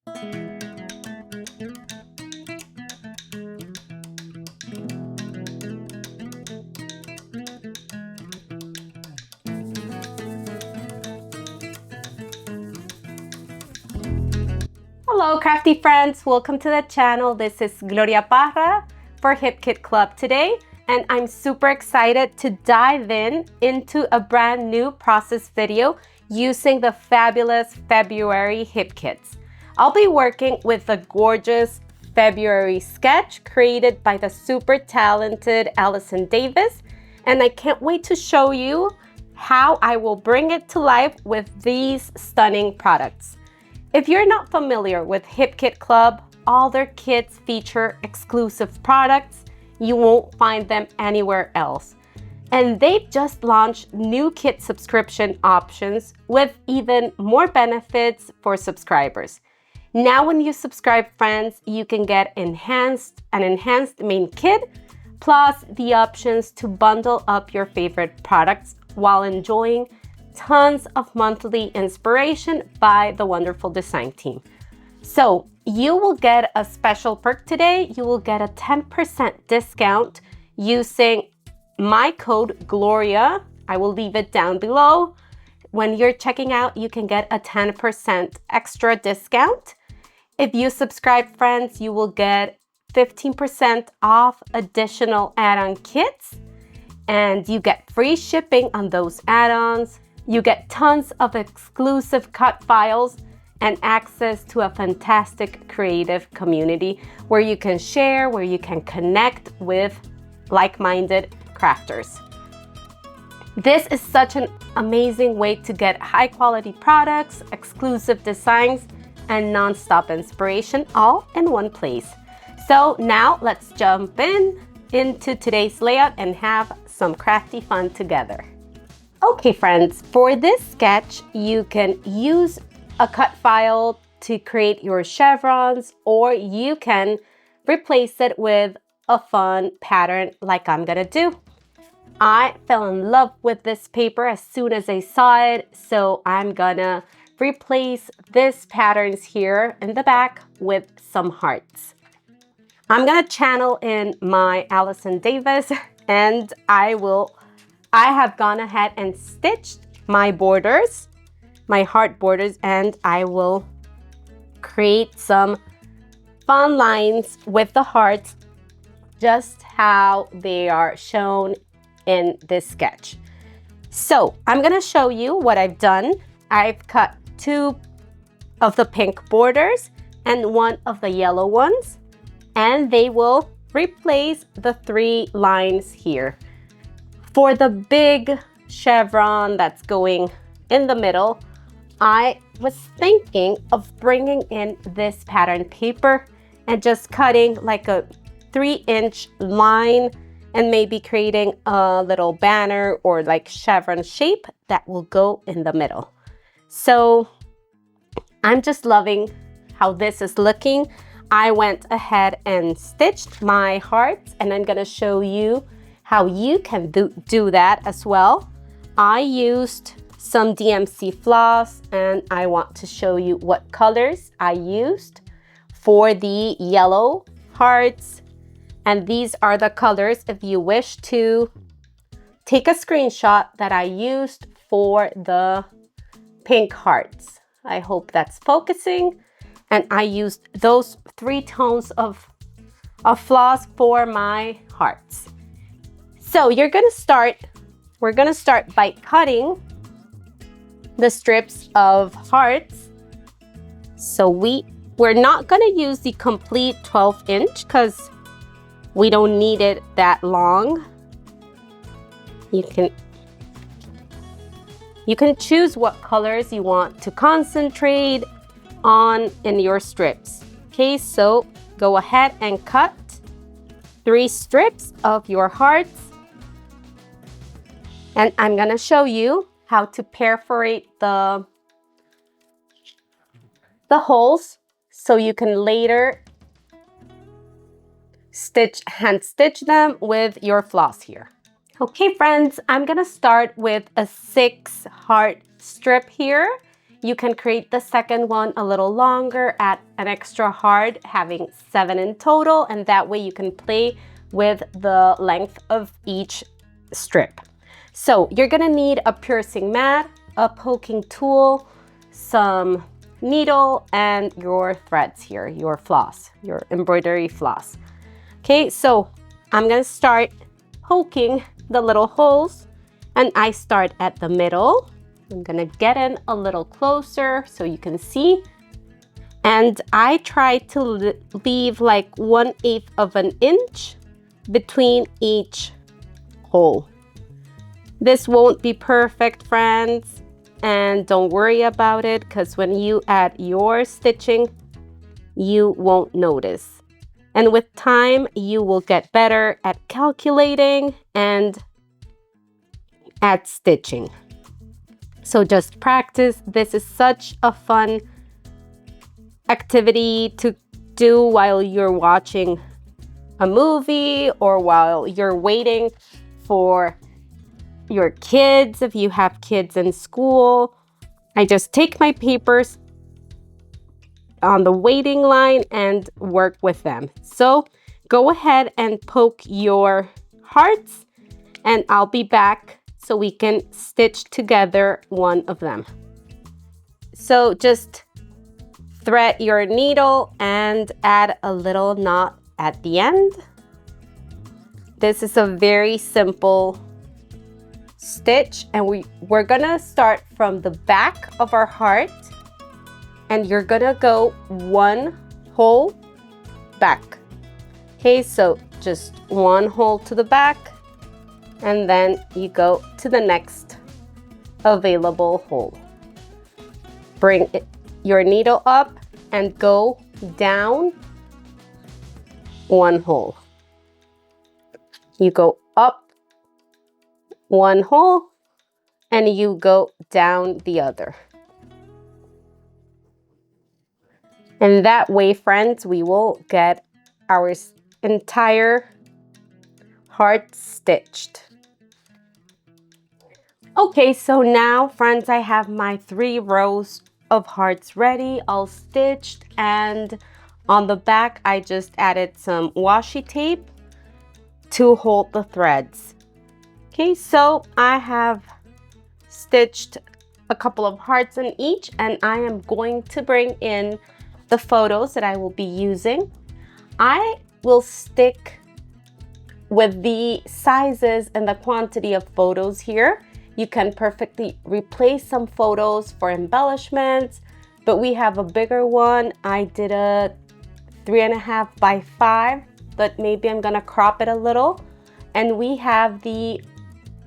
Hello crafty friends, welcome to the channel. This is Gloria Parra for Hip Kit Club today, and I'm super excited to dive into a brand new process video using the fabulous February hip kits. I'll be working with the gorgeous February sketch created by the super talented Allison Davis, and I can't wait to show you how I will bring it to life with these stunning products. If you're not familiar with Hip Kit Club, all their kits feature exclusive products. You won't find them anywhere else. And they've just launched new kit subscription options with even more benefits for subscribers. Now when you subscribe, friends, you can get an enhanced main kit, plus the options to bundle up your favorite products while enjoying tons of monthly inspiration by the wonderful design team. So you will get a special perk today. You will get a 10% discount using my code Gloria. I will leave it down below. When you're checking out, you can get a 10% extra discount. If you subscribe, friends, you will get 15% off additional add-on kits, and you get free shipping on those add-ons. You get tons of exclusive cut files and access to a fantastic creative community where you can share, where you can connect with like-minded crafters. This is such an amazing way to get high-quality products, exclusive designs, and non-stop inspiration all in one place. So now let's jump into today's layout and have some crafty fun together. Okay friends, for this sketch, you can use a cut file to create your chevrons, or you can replace it with a fun pattern like I'm gonna do. I fell in love with this paper as soon as I saw it, so I'm gonna replace this patterns here in the back with some hearts. I'm gonna channel in my Allison Davis, and I have gone ahead and stitched my borders, my heart borders, and I will create some fun lines with the hearts, just how they are shown in this sketch. So I'm gonna show you what I've done. I've cut 2 of the pink borders and 1 of the yellow ones, and they will replace the 3 lines here. For the big chevron that's going in the middle, I was thinking of bringing in this pattern paper and just cutting like a 3-inch line and maybe creating a little banner or like chevron shape that will go in the middle. So I'm just loving how this is looking. I went ahead and stitched my hearts, and I'm gonna show you how you can do that as well. I used some DMC floss, and I want to show you what colors I used for the yellow hearts. And these are the colors if you wish to take a screenshot that I used for the pink hearts. I hope that's focusing. And I used those 3 tones of floss for my hearts. So we're gonna start by cutting the strips of hearts. So we're not gonna use the complete 12-inch because we don't need it that long. You can choose what colors you want to concentrate on in your strips. Okay, so go ahead and cut 3 strips of your hearts. And I'm gonna show you how to perforate the holes so you can later hand stitch them with your floss here. Okay friends, I'm gonna start with a 6 heart strip here. You can create the second one a little longer, add an extra heart, having 7 in total, and that way you can play with the length of each strip. So you're gonna need a piercing mat, a poking tool, some needle, and your threads here, your floss, your embroidery floss. Okay, so I'm gonna start poking the little holes, and I start at the middle. I'm gonna get in a little closer so you can see. And I try to leave like 1/8 of an inch between each hole. This won't be perfect, friends, and don't worry about it, because when you add your stitching, you won't notice. And with time, you will get better at calculating and at stitching. So just practice. This is such a fun activity to do while you're watching a movie or while you're waiting for your kids, if you have kids in school. I just take my papers on the waiting line and work with them. So go ahead and poke your hearts, and I'll be back so we can stitch together one of them. So just thread your needle and add a little knot at the end. This is a very simple stitch, and we're gonna start from the back of our heart, and you're gonna go 1 hole back. Okay, so just 1 hole to the back, and then you go to the next available hole. Bring your needle up and go down 1 hole. You go up 1 hole, and you go down the other. And that way, friends, we will get our entire heart stitched. Okay, so now, friends, I have my 3 rows of hearts ready, all stitched, and on the back, I just added some washi tape to hold the threads. Okay, so I have stitched a couple of hearts in each, and I am going to bring in the photos that I will be using. I will stick with the sizes and the quantity of photos here. You can perfectly replace some photos for embellishments, but we have a bigger one. I did a 3.5 by 5, but maybe I'm gonna crop it a little. And we have the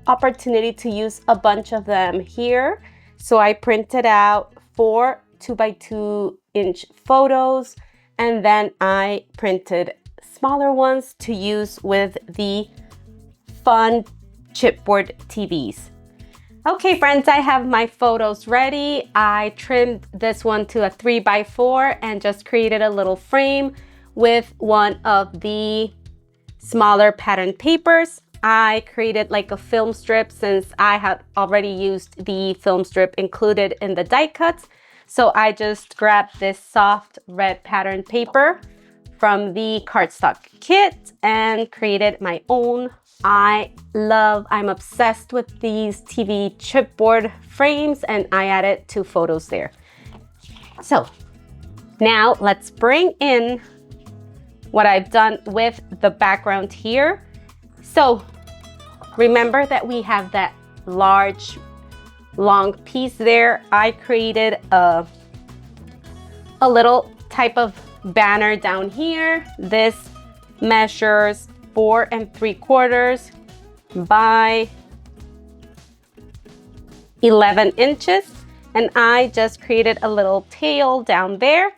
opportunity to use a bunch of them here. So I printed out 4 2x2 inch photos, and then I printed smaller ones to use with the fun chipboard TVs. Okay, friends, I have my photos ready. I trimmed this one to a 3x4 and just created a little frame with one of the smaller pattern papers. I created like a film strip since I had already used the film strip included in the die cuts. So I just grabbed this soft red pattern paper from the cardstock kit and created my own. I'm obsessed with these TV chipboard frames, and I added 2 photos there. So now let's bring in what I've done with the background here. So remember that we have that large, long piece there. I created a little type of banner down here. This measures 4 3/4 by 11 inches. And I just created a little tail down there.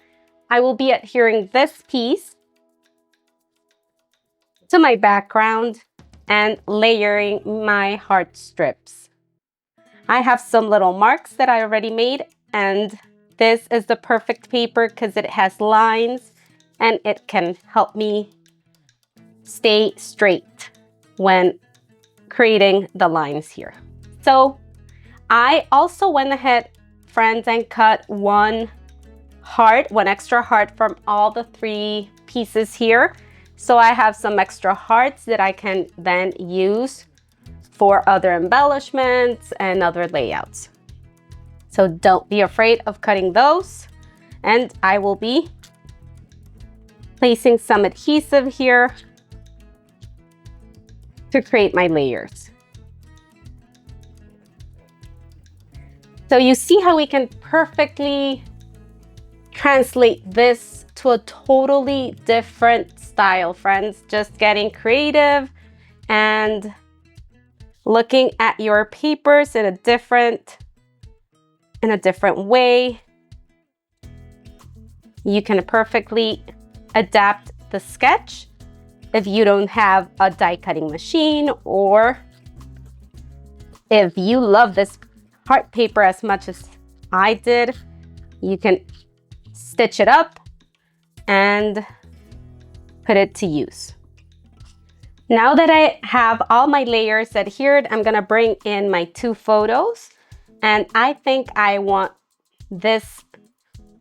I will be adhering this piece to my background and layering my heart strips. I have some little marks that I already made, and this is the perfect paper because it has lines and it can help me stay straight when creating the lines here. So I also went ahead friends, and cut one extra heart from all the 3 pieces here. So I have some extra hearts that I can then use for other embellishments and other layouts. So don't be afraid of cutting those. And I will be placing some adhesive here to create my layers. So you see how we can perfectly translate this to a totally different style, friends. Just getting creative and looking at your papers in a different way. You can perfectly adapt the sketch if you don't have a die cutting machine, or if you love this heart paper as much as I did, you can stitch it up and put it to use. Now that I have all my layers adhered, I'm gonna bring in my 2 photos, and I think I want this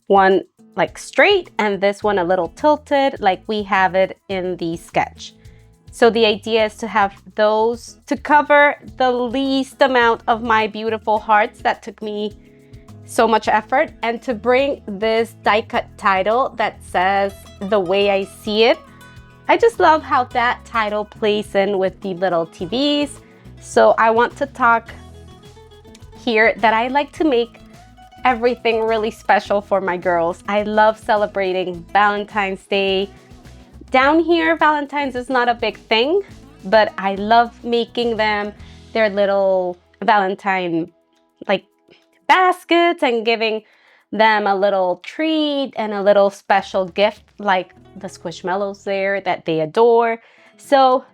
one like straight and this one a little tilted like we have it in the sketch. So the idea is to have those to cover the least amount of my beautiful hearts that took me so much effort, and to bring this die cut title that says "The Way I See It." I just love how that title plays in with the little TVs. So I want to talk here that I like to make everything really special for my girls. I love celebrating Valentine's Day. Down here, Valentine's is not a big thing, but I love making them their little Valentine like baskets and giving them a little treat and a little special gift like the Squishmallows there that they adore. So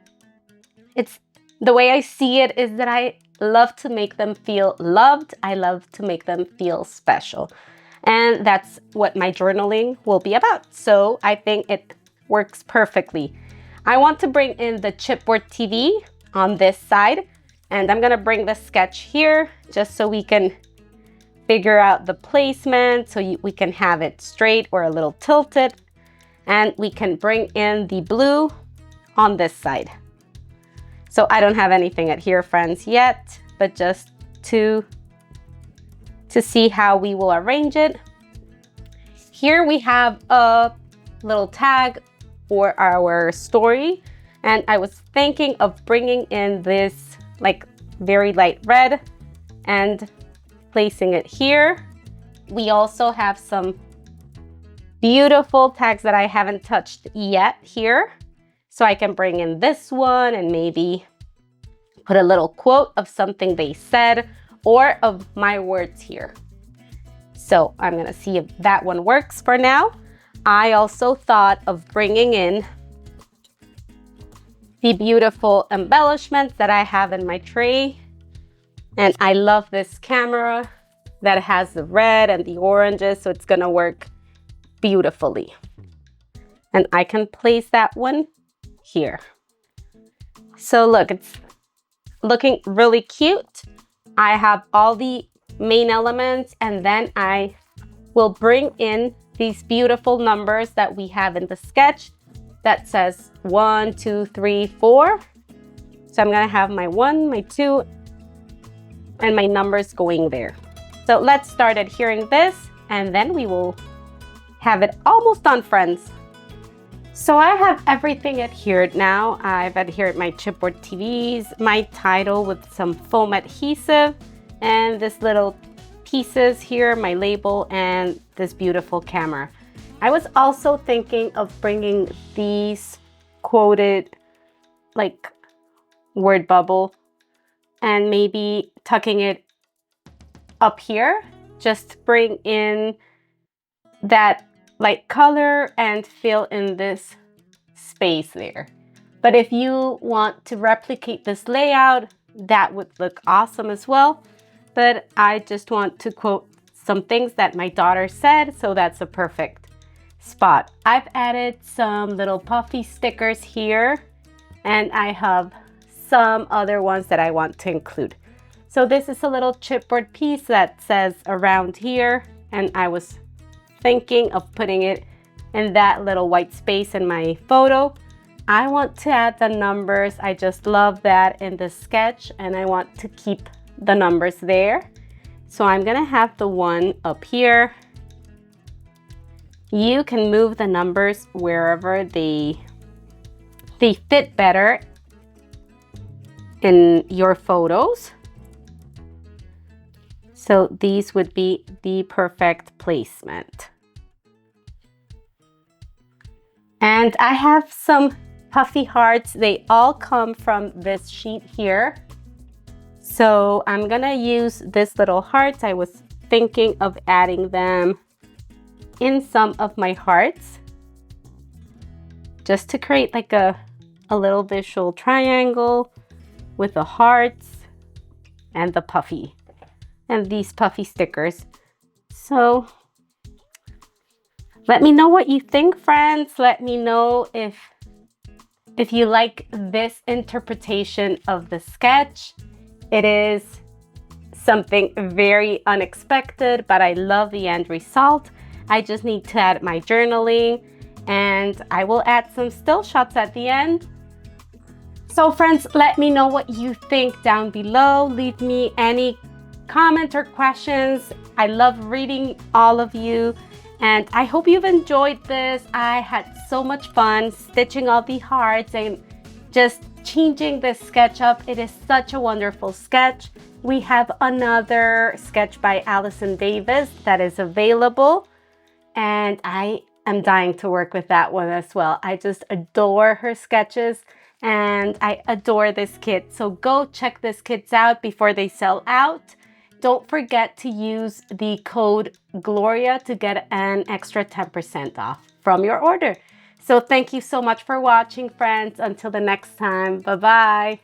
it's the way I see it is that I love to make them feel loved. I love to make them feel special. And that's what my journaling will be about. So I think it works perfectly. I want to bring in the chipboard TV on this side, and I'm gonna bring the sketch here just so we can figure out the placement, so we can have it straight or a little tilted, and we can bring in the blue on this side. So I don't have anything at here, friends, yet, but just to see how we will arrange it. Here we have a little tag for our story, and I was thinking of bringing in this like very light red and placing it here. We also have some beautiful tags that I haven't touched yet here. So I can bring in this one and maybe put a little quote of something they said or of my words here. So I'm gonna see if that one works for now. I also thought of bringing in the beautiful embellishments that I have in my tray. And I love this camera that has the red and the oranges, so it's gonna work beautifully. And I can place that one here. So look, it's looking really cute. I have all the main elements, and then I will bring in these beautiful numbers that we have in the sketch that says 1, 2, 3, 4. So I'm gonna have my 1, my 2, and my numbers going there. So let's start adhering this, and then we will have it almost done, friends. So I have everything adhered now. I've adhered my chipboard TVs, my title with some foam adhesive, and this little pieces here, my label, and this beautiful camera. I was also thinking of bringing these quoted like word bubble and maybe tucking it up here, just bring in that light color and fill in this space there. But if you want to replicate this layout, that would look awesome as well. But I just want to quote some things that my daughter said, so that's a perfect spot. I've added some little puffy stickers here, and I have some other ones that I want to include. So this is a little chipboard piece that says around here, and I was thinking of putting it in that little white space in my photo. I want to add the numbers. I just love that in the sketch, and I want to keep the numbers there. So I'm gonna have the one up here. You can move the numbers wherever they fit better in your photos. So these would be the perfect placement. And I have some puffy hearts. They all come from this sheet here. So I'm gonna use this little hearts. I was thinking of adding them in some of my hearts, just to create like a little visual triangle with the hearts and the puffy and these puffy stickers. So let me know what you think, friends. Let me know if you like this interpretation of the sketch. It is something very unexpected, but I love the end result. I just need to add my journaling, and I will add some still shots at the end. So friends, let me know what you think down below. Leave me any comment or questions. I love reading all of you, and I hope you've enjoyed this. I had so much fun stitching all the hearts and just changing this sketch up. It is such a wonderful sketch. We have another sketch by Allison Davis that is available, and I am dying to work with that one as well. I just adore her sketches, and I adore this kit. So go check this kits out before they sell out. Don't forget to use the code Gloria to get an extra 10% off from your order. So thank you so much for watching, friends. Until the next time, bye-bye.